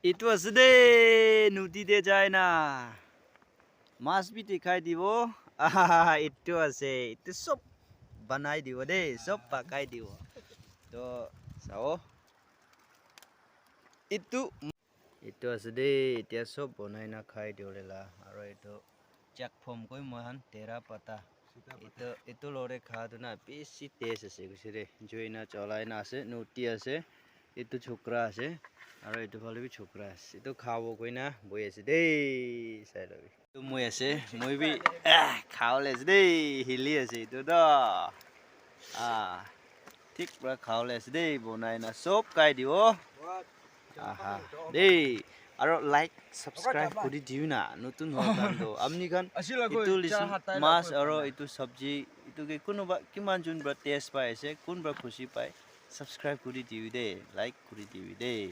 এইটো আছে দে নদীতে যায় না মাছ বি দেখাই দিব এইটো আছে এইটো সব বনাই দিব দেই সব পাকাই দিব তো চাও এইটো আছে দেই এতিয়া সব বনাই না খাই দিও লেলা আৰু এইটো চেক ফৰ্ম কৈ মহান তেৰা পাতা এইটো লৰে খাওঁতে না বেছি টেষ্ট আছে কৈছে দে জয়না চলাই না আছে নটি আছে এইটো ছোকৰা আছে আৰু এইটো ফালে বি ছোকৰা আছে এইটো খাব কৈ না বৈ আছে দেই চাই লবি এইটো মই আছে মই বি খাওলে আছে দেই হিলি আছে এইটো দ ঠিক পুৰা খাওলে আছে দেই বনাই না চব খাই দিব আহা দেই আৰু লাইক সাবস্ক্ৰাইব কৰি দিও না নতুন হোৱা কাৰণটো আপনি গান এইটো মাছ আৰু এইটো সবজি এইটো কোনোবা কিমান জন বৰা টেষ্ট পাই আছে কোনবা খুশি পায় সাবস্ক্ৰাইব কৰি দিও দেই লাইক কৰি দিও দেই